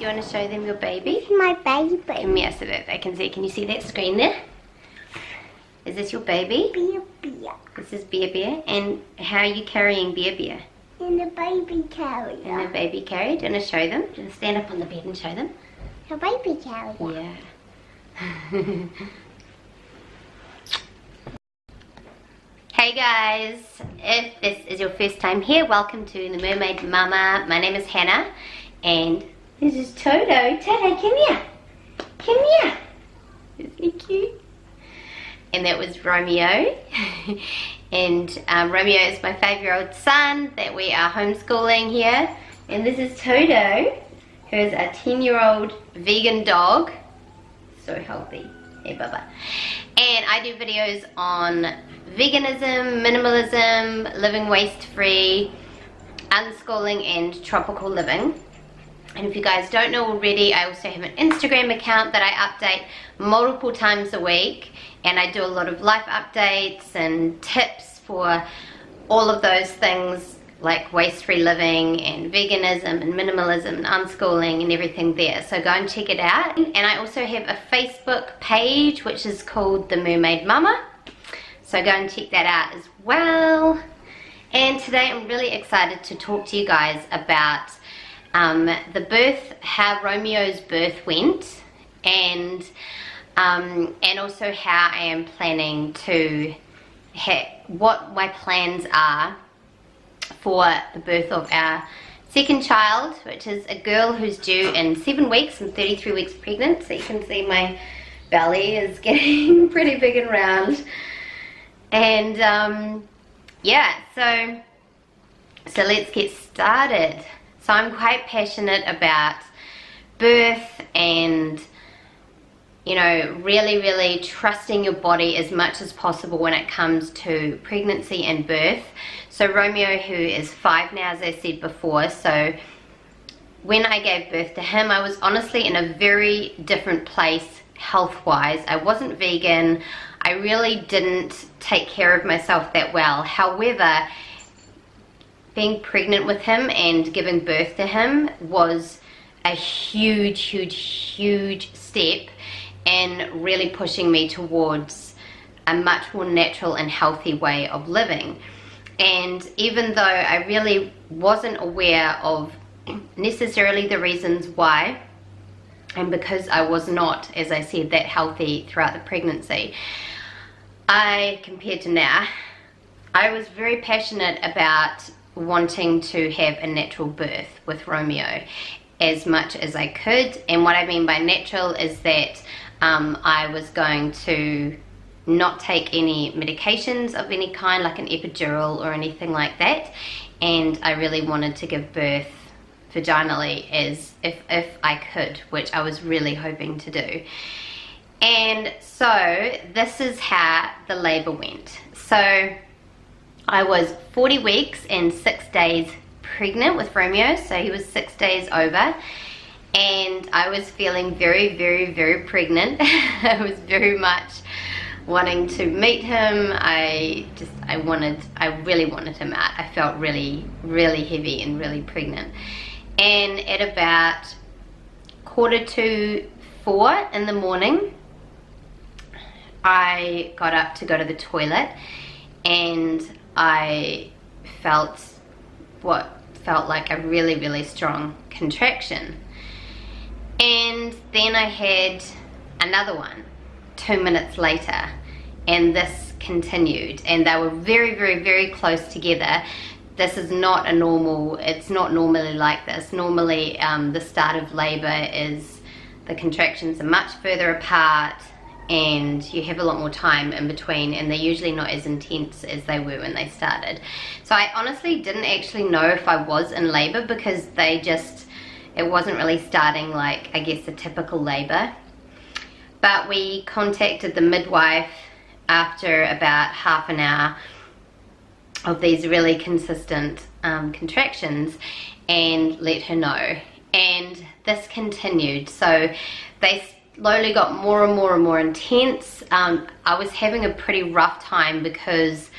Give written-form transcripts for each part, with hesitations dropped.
Do you want to show them your baby? It's my baby. Yes, so that they can see. Can you see that screen there? Is this your baby? Beer Beer. This is Beer Beer. And how are you carrying Beer Beer? In the baby carrier. In the baby carrier. Do you want to show them? Do you want to stand up on the bed and show them? The baby carrier. Yeah. Hey guys, if this is your first time here, welcome to the Mermaid Mama. My name is Hannah and this is Toto. Toto, come here. Come here. Isn't he cute? And that was Romeo. And Romeo is my 5-year-old son that we are homeschooling here. And this is Toto, who is a 10-year-old vegan dog. So healthy. Hey Bubba. And I do videos on veganism, minimalism, living waste-free, unschooling and tropical living. And if you guys don't know already, I also have an Instagram account that I update multiple times a week, and I do a lot of life updates and tips for all of those things like waste-free living and veganism and minimalism and unschooling and everything there. So go and check it out. And I also have a Facebook page which is called The Mermaid Mama. So go and check that out as well. And today I'm really excited to talk to you guys about the birth, how Romeo's birth went, and also how I am planning to, what my plans are for the birth of our second child, which is a girl who's due in 7 weeks. I'm 33 weeks pregnant, so you can see my belly is getting pretty big and round. And yeah, so let's get started. So I'm quite passionate about birth and, you know, really trusting your body as much as possible when it comes to pregnancy and birth. So Romeo, who is 5 now, as I said before, so when I gave birth to him, I was honestly in a very different place health-wise. I wasn't vegan. I really didn't take care of myself that well. However, being pregnant with him and giving birth to him was a huge step in really pushing me towards a much more natural and healthy way of living. And even though I really wasn't aware of necessarily the reasons why, and because I was not, as I said, that healthy throughout the pregnancy, compared to now, I was very passionate about wanting to have a natural birth with Romeo as much as I could. And what I mean by natural is that I was going to not take any medications of any kind, like an epidural or anything like that, and I really wanted to give birth vaginally as if I could, which I was really hoping to do. And so this is how the labor went. So I was 40 weeks and 6 days pregnant with Romeo, so he was 6 days over, and I was feeling very pregnant. I was very much wanting to meet him. I really wanted him out. I felt really heavy and really pregnant. And at about 3:45 in the morning, I got up to go to the toilet, and I felt what felt like a really strong contraction. And then I had another one 2 minutes later, and this continued, and they were very close together. This is not a normal, it's not normally like this. Normally the start of labor is, the contractions are much further apart and you have a lot more time in between, and they're usually not as intense as they were when they started. So I honestly didn't actually know if I was in labor, because it wasn't really starting like, I guess, a typical labor. But we contacted the midwife after about half an hour of these really consistent contractions and let her know. And this continued. So they slowly got more and more intense. I was having a pretty rough time because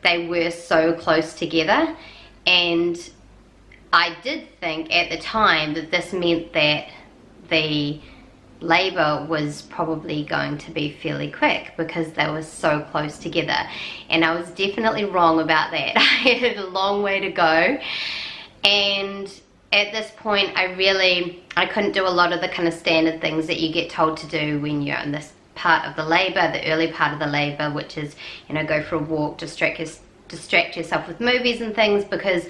they were so close together, and I did think at the time that this meant that the labor was probably going to be fairly quick because they were so close together, and I was definitely wrong about that. I had a long way to go, and at this point I couldn't do a lot of the kind of standard things that you get told to do when you're in this part of the labor, the early part of the labor, which is, you know, go for a walk, distract yourself with movies and things, because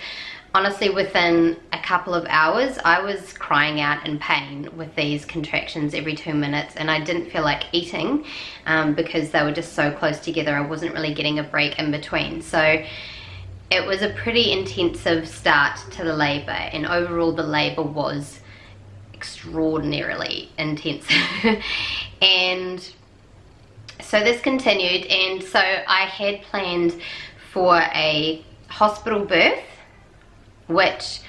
honestly within a couple of hours I was crying out in pain with these contractions every 2 minutes, and I didn't feel like eating because they were just so close together. I wasn't really getting a break in between. So it was a pretty intensive start to the labor, and overall the labor was extraordinarily intense. And so this continued, and so I had planned for a hospital birth, which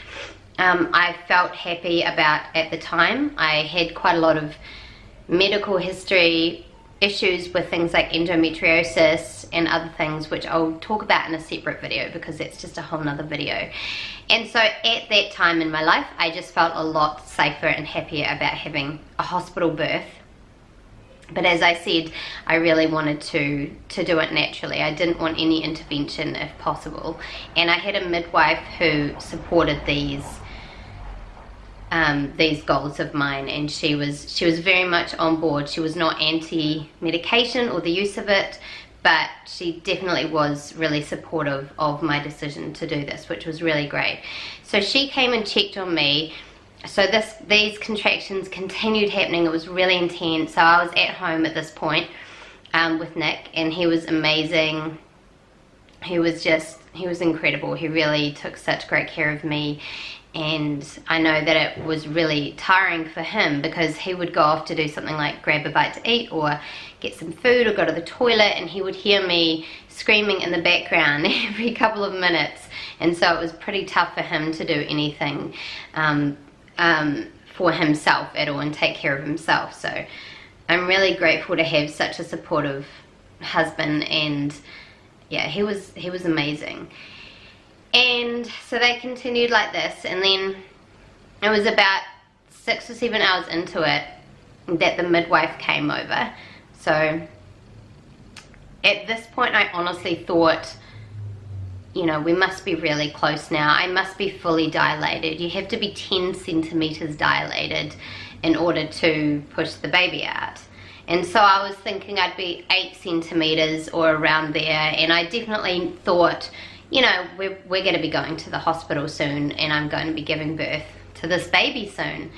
I felt happy about at the time. I had quite a lot of medical history issues with things like endometriosis and other things, which I'll talk about in a separate video because it's just a whole nother video. And so at that time in my life, I just felt a lot safer and happier about having a hospital birth. But as I said, I really wanted to do it naturally. I didn't want any intervention if possible. And I had a midwife who supported these goals of mine, and she was very much on board. She was not anti-medication or the use of it, but she definitely was really supportive of my decision to do this, which was really great. So she came and checked on me. So these contractions continued happening. It was really intense. So I was at home at this point with Nick, and he was amazing. He was incredible. He really took such great care of me. And I know that it was really tiring for him because he would go off to do something like grab a bite to eat or get some food or go to the toilet, and he would hear me screaming in the background every couple of minutes. And so it was pretty tough for him to do anything for himself at all and take care of himself. So I'm really grateful to have such a supportive husband, and yeah, he was amazing. And so they continued like this, and then it was about 6 or 7 hours into it that the midwife came over. So at this point I honestly thought, you know, we must be really close now. I must be fully dilated. You have to be 10 centimeters dilated in order to push the baby out. And so I was thinking I'd be 8 centimeters or around there, and I definitely thought, you know, we're going to be going to the hospital soon, and I'm going to be giving birth to this baby soon.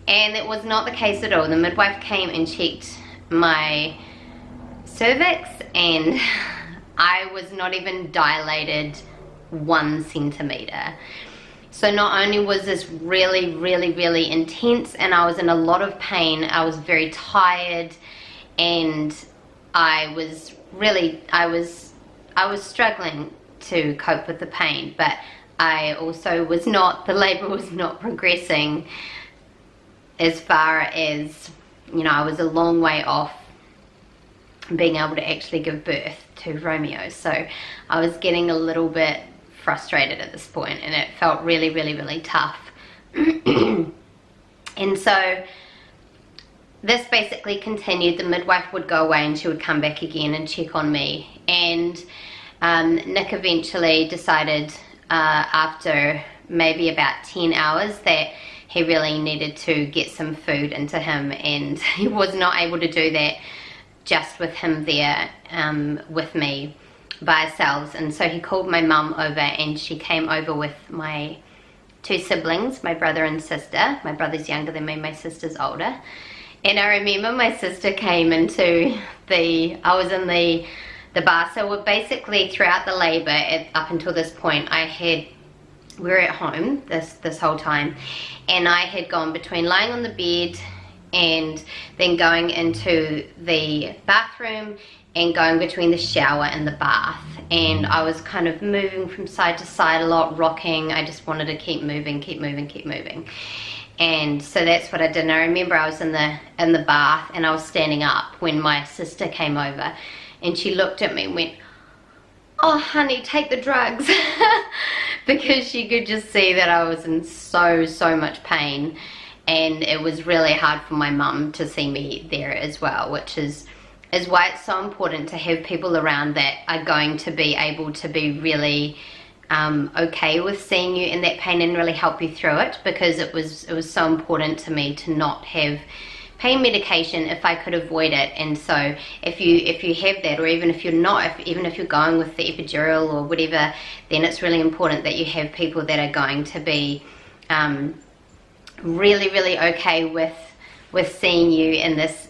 And it was not the case at all. The midwife came and checked my cervix, and I was not even dilated 1 centimeter. So not only was this really, really, really intense, and I was in a lot of pain, I was very tired, and I was struggling to cope with the pain, but I also was not, the labor was not progressing as far as, you know, I was a long way off being able to actually give birth to Romeo. So I was getting a little bit frustrated at this point, and it felt really, really, really tough. And so this basically continued. The midwife would go away and she would come back again and check on me, and Nick eventually decided after maybe about 10 hours that he really needed to get some food into him, and he was not able to do that just with him there with me by ourselves. And so he called my mum over, and she came over with my 2 siblings, my brother and sister. My brother's younger than me, my sister's older. And I remember my sister came into I was in the bar. So we're basically throughout the labor up until this point, we were at home this whole time, and I had gone between lying on the bed and then going into the bathroom and going between the shower and the bath, and I was kind of moving from side to side a lot, rocking. I just wanted to keep moving, keep moving, keep moving. And so that's what I did. And I remember I was in the bath, and I was standing up when my sister came over, and she looked at me and went, "Oh honey, take the drugs," because she could just see that I was in so much pain. and it was really hard for my mum to see me there as well, which is why it's so important to have people around that are going to be able to be really okay with seeing you in that pain and really help you through it, because it was so important to me to not have pain medication if I could avoid it. And so if you have that, or even if you're not, even if you're going with the epidural or whatever, then it's really important that you have people that are going to be really okay with seeing you in this.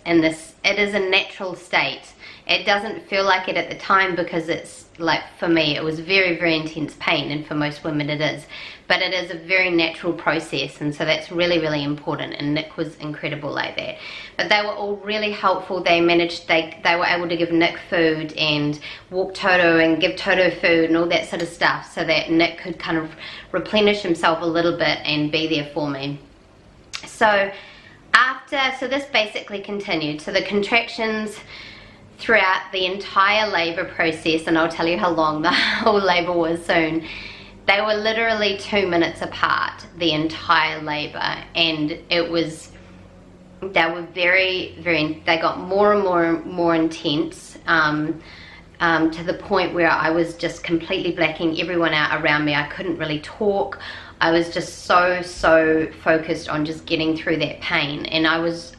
It is a natural state. It doesn't feel like it at the time, because it's like, for me it was very intense pain, and for most women it is, but it is a very natural process, and so that's really important. And Nick was incredible like that. But they were all really helpful. They managed, they were able to give Nick food and walk Toto and give Toto food and all that sort of stuff, so that Nick could kind of replenish himself a little bit and be there for me. So this basically continued. So the contractions throughout the entire labor process, and I'll tell you how long the whole labor was soon, they were literally 2 minutes apart the entire labor, and they were they got more and more intense, to the point where I was just completely blacking everyone out around me. I couldn't really talk. I was just so focused on just getting through that pain, and I was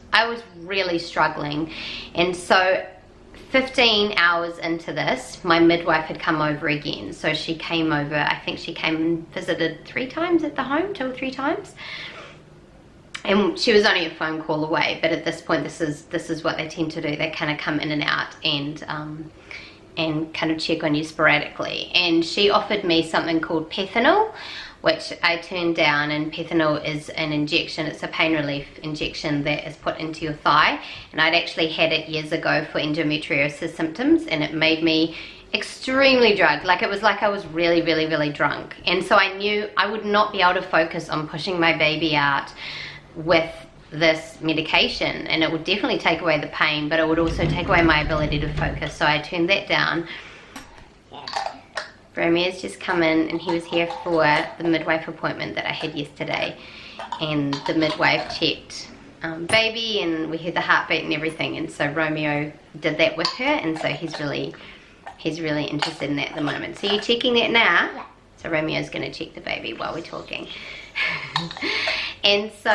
really struggling. And so 15 hours into this, my midwife had come over again. So she came over, I think she came and visited 3 times at the home, 2 or 3 times. And she was only a phone call away, but at this point, this is what they tend to do. They kind of come in and out and kind of check on you sporadically. And she offered me something called Pethanol, which I turned down. And Pethanol is an injection, it's a pain relief injection that is put into your thigh, and I'd actually had it years ago for endometriosis symptoms, and it made me extremely drugged. Like, it was like I was really drunk. And so I knew I would not be able to focus on pushing my baby out with this medication, and it would definitely take away the pain, but it would also take away my ability to focus, so I turned that down. Romeo's just come in, and he was here for the midwife appointment that I had yesterday, and the midwife checked baby, and we heard the heartbeat and everything, and so Romeo did that with her, and so he's really interested in that at the moment. So you're checking that now? Yeah. So Romeo's going to check the baby while we're talking. And so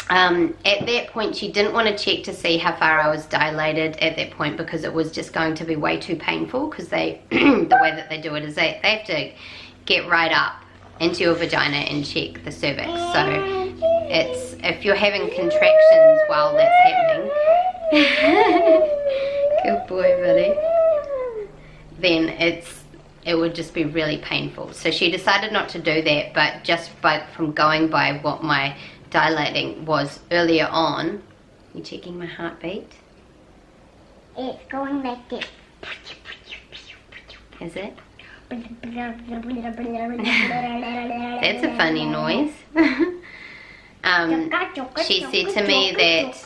at that point, she didn't want to check to see how far I was dilated at that point, because it was just going to be way too painful, because they the way that they do it is they have to get right up into your vagina and check the cervix. So it's, if you're having contractions while that's happening, good boy buddy, then it would just be really painful. So she decided not to do that, but just from going by what my dilating was earlier on. You checking my heartbeat? It's going like this. Is it? That's a funny noise. She said to me that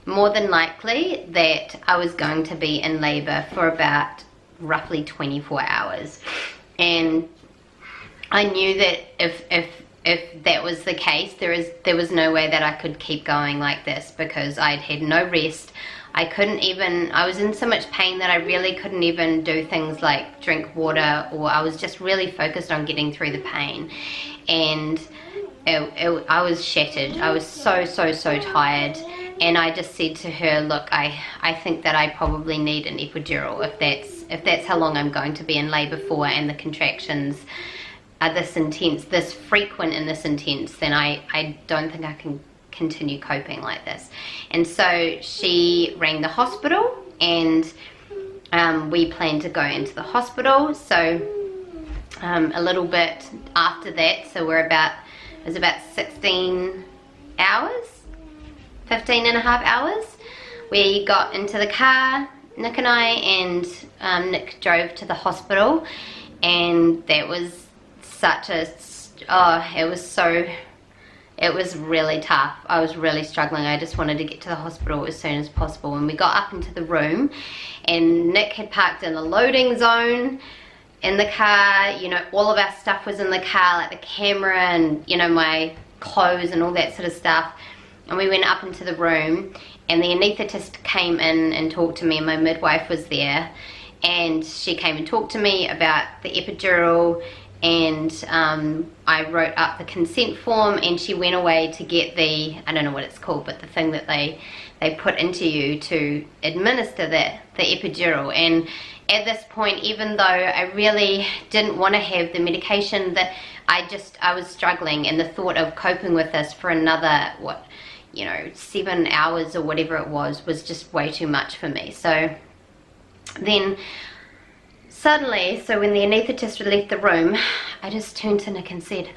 more than likely that I was going to be in labor for about roughly 24 hours. And I knew that if that was the case, there was no way that I could keep going like this, because I'd had no rest. I was in so much pain that I really couldn't even do things like drink water, or I was just really focused on getting through the pain. And I was shattered. I was so tired. And I just said to her, look, I think that I probably need an epidural if that's how long I'm going to be in labor for, and the contractions are this intense, this frequent and this intense, then I don't think I can continue coping like this. And so she rang the hospital, and we planned to go into the hospital. So a little bit after that, so it was about 16 hours, 15 and a half hours, we got into the car, Nick and I, and Nick drove to the hospital, and that was such a, it was really tough. I was really struggling. I just wanted to get to the hospital as soon as possible. And we got up into the room, and Nick had parked in the loading zone in the car. You know, all of our stuff was in the car, like the camera and, you know, my clothes and all that sort of stuff. And we went up into the room, and the anaesthetist came in and talked to me, and my midwife was there, and she came and talked to me about the epidural, and I wrote up the consent form, and she went away to get the, I don't know what it's called, but the thing that they put into you to administer the epidural. And at this point, even though I really didn't want to have the medication, that I was struggling, and the thought of coping with this for another, 7 hours or whatever it was just way too much for me. So then suddenly, so when the anaesthetist left the room, I just turned to Nick and said,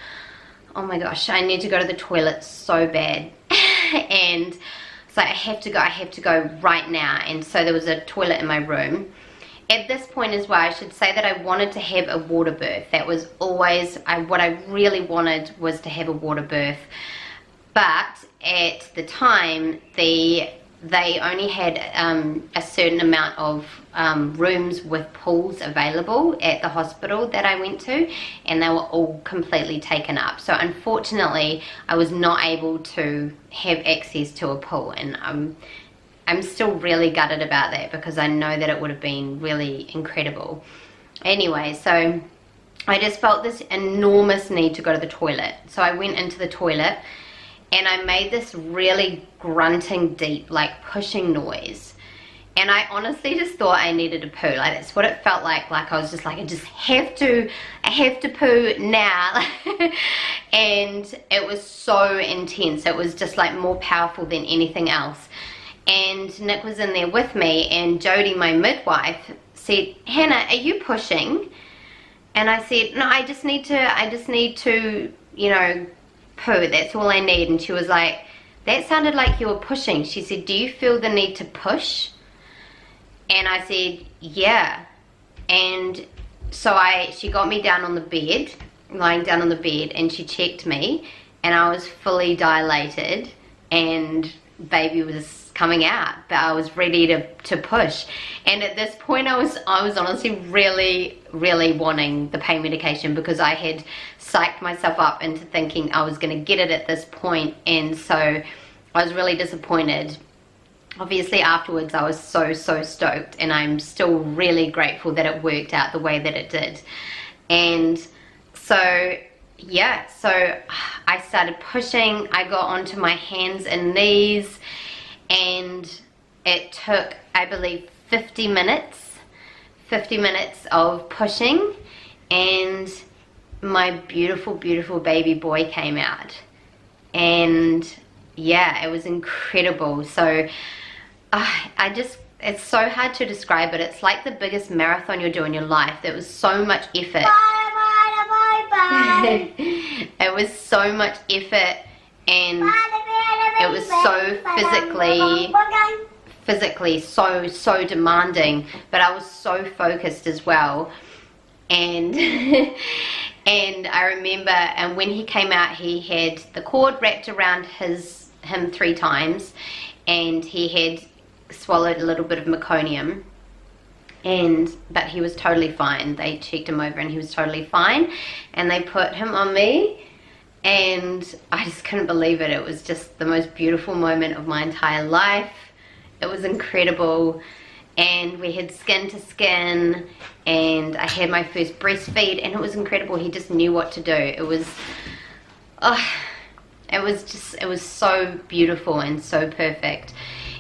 oh my gosh, I need to go to the toilet so bad. And so I have to go right now. And so there was a toilet in my room. At this point as well, I should say that I wanted to have a water birth. That was always, what I really wanted was to have a water birth. But at the time, they only had a certain amount of rooms with pools available at the hospital that I went to, and they were all completely taken up. So unfortunately, I was not able to have access to a pool, and I'm still really gutted about that, because I know that it would have been really incredible. Anyway, so I just felt this enormous need to go to the toilet. So I went into the toilet, and I made this really grunting, deep, like pushing noise. And I honestly just thought I needed a poo. Like, that's what it felt like. Like, I was just like, I have to poo now. And it was so intense. It was just like more powerful than anything else. And Nick was in there with me, and Jody, my midwife, said, Hannah, are you pushing? And I said, no, I just need to, poo, that's all I need. And she was like, that sounded like you were pushing. She said, do you feel the need to push? And I said, yeah. And so she got me down on the bed, lying down on the bed, and she checked me, and I was fully dilated, and baby was coming out, but I was ready to push. And at this point, I was honestly really wanting the pain medication, because I had psyched myself up into thinking I was going to get it at this point. And so I was really disappointed. Obviously afterwards I was so stoked, and I'm still really grateful that it worked out the way that it did. And so yeah, so I started pushing. I got onto my hands and knees, and it took, I believe, 50 minutes of pushing, and my beautiful baby boy came out. And yeah, it was incredible. So it's so hard to describe it. It's like the biggest marathon you'll do in your life. There was so much effort. Bye. It was so much effort, and it was so physically so demanding, but I was so focused as well. And and I remember, and when he came out, he had the cord wrapped around him 3 times, and he had swallowed a little bit of meconium, but he was totally fine. They checked him over and he was totally fine, and they put him on me, and I just couldn't believe it. It was just the most beautiful moment of my entire life. It was incredible, and we had skin to skin, and I had my first breastfeed, and it was incredible. He just knew what to do. It was so beautiful and so perfect.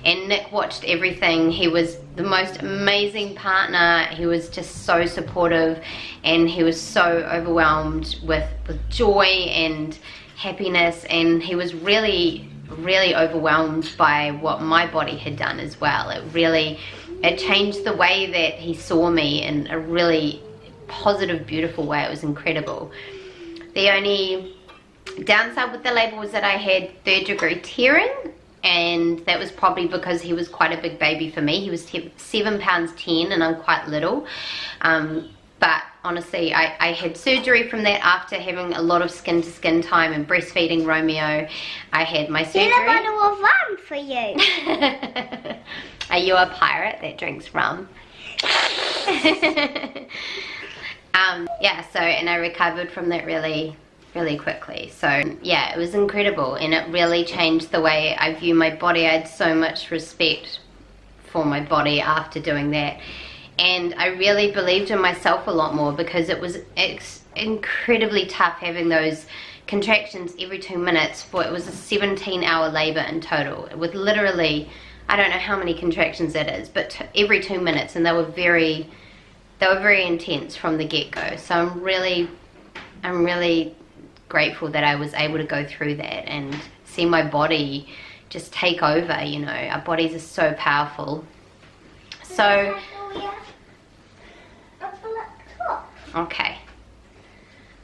And Nick watched everything. He was the most amazing partner. He was just so supportive, and he was so overwhelmed with joy and happiness, and he was really overwhelmed by what my body had done as well. It changed the way that he saw me in a really positive, beautiful way. It was incredible. The only downside with the labor was that I had 3rd-degree tearing, and that was probably because he was quite a big baby for me. He was 7 pounds 10, and I'm quite little. But honestly, I had surgery from that after having a lot of skin-to-skin time and breastfeeding Romeo. I had my surgery. Here's a bottle of rum for you. Are you a pirate that drinks rum? Yeah, so, and I recovered from that really really quickly. So yeah, it was incredible, and it really changed the way I view my body. I had so much respect for my body after doing that, and I really believed in myself a lot more, because it was incredibly tough having those contractions every 2 minutes. For it was a 17-hour labor in total, with literally, I don't know how many contractions that is, but every 2 minutes, and they were very intense from the get-go. So I'm really grateful that I was able to go through that and see my body just take over. You know, our bodies are so powerful. So okay,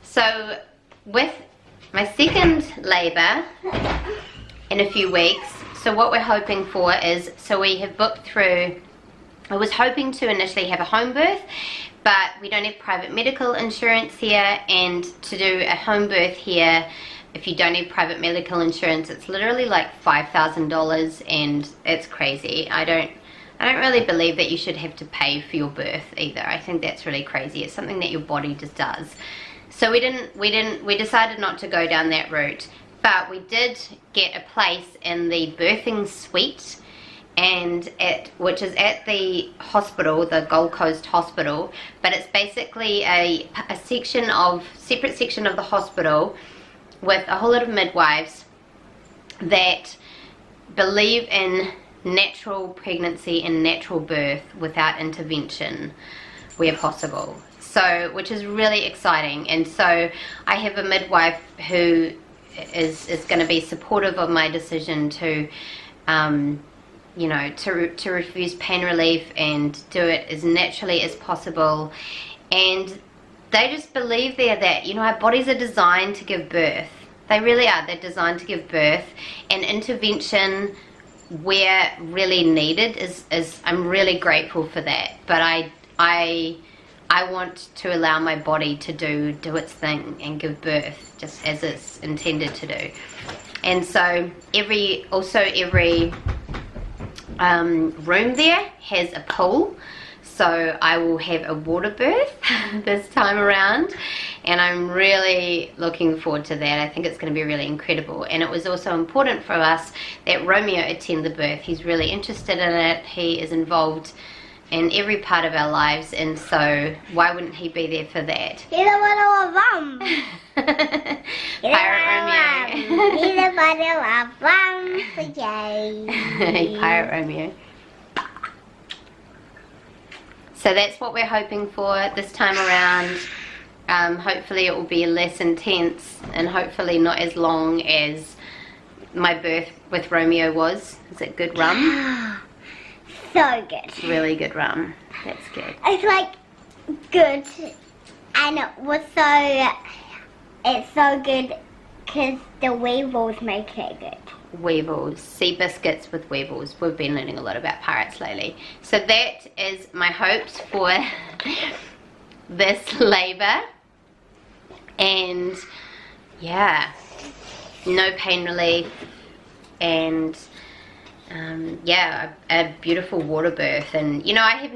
so with my second labor in a few weeks, so what we're hoping for is, so we have booked through, I was hoping to initially have a home birth, but we don't have private medical insurance here, and to do a home birth here, if you don't have private medical insurance, it's literally like $5,000, and it's crazy. I don't really believe that you should have to pay for your birth either. I think that's really crazy. It's something that your body just does. So we decided not to go down that route, but we did get a place in the birthing suite, and which is at the hospital, the Gold Coast Hospital, but it's basically a separate section of the hospital with a whole lot of midwives that believe in natural pregnancy and natural birth without intervention where possible. So, which is really exciting. And so I have a midwife who is going to be supportive of my decision to you know, to refuse pain relief and do it as naturally as possible. And they just believe there that, you know, our bodies are designed to give birth. They really are. They're designed to give birth, and intervention where really needed is I'm really grateful for that. But I want to allow my body to do its thing and give birth just as it's intended to do. And so every room there has a pool, so I will have a water birth this time around, and I'm really looking forward to that. I think it's going to be really incredible. And it was also important for us that Romeo attend the birth. He's really interested in it. He is involved in every part of our lives, and so why wouldn't he be there for that? He's a little rum. Pirate Romeo. He's a little rum for you. Pirate Romeo. So that's what we're hoping for this time around. Hopefully it will be less intense, and hopefully not as long as my birth with Romeo was. Is it good rum? So good. Really good rum. That's good. It's like good, and it's so good because the weevils make it good. Weevils, sea biscuits with weevils. We've been learning a lot about pirates lately. So that is my hopes for this labor. And yeah, no pain relief, and yeah, a beautiful water birth. And you know, I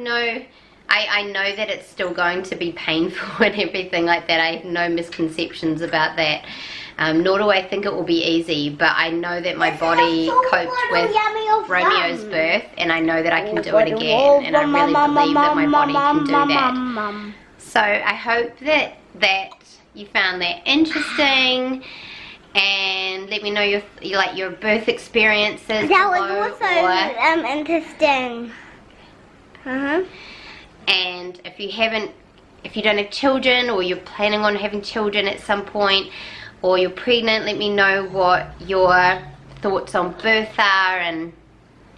know that it's still going to be painful and everything like that. I have no misconceptions about that, nor do I think it will be easy, but I know that my body coped with Romeo's birth, and I know that I can do it again, and I really believe that my body can do that. So I hope that you found that interesting, and let me know your birth experiences. That was also interesting. And if you don't have children, or you're planning on having children at some point, or you're pregnant, let me know what your thoughts on birth are and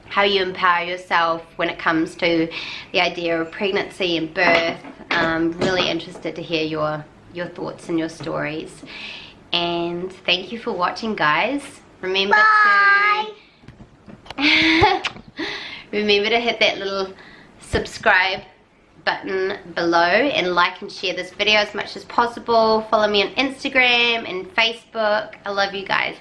how you empower yourself when it comes to the idea of pregnancy and birth. I'm really interested to hear your thoughts and your stories. And thank you for watching, guys. Remember to hit that little subscribe button below, and like and share this video as much as possible. Follow me on Instagram and Facebook. I love you guys.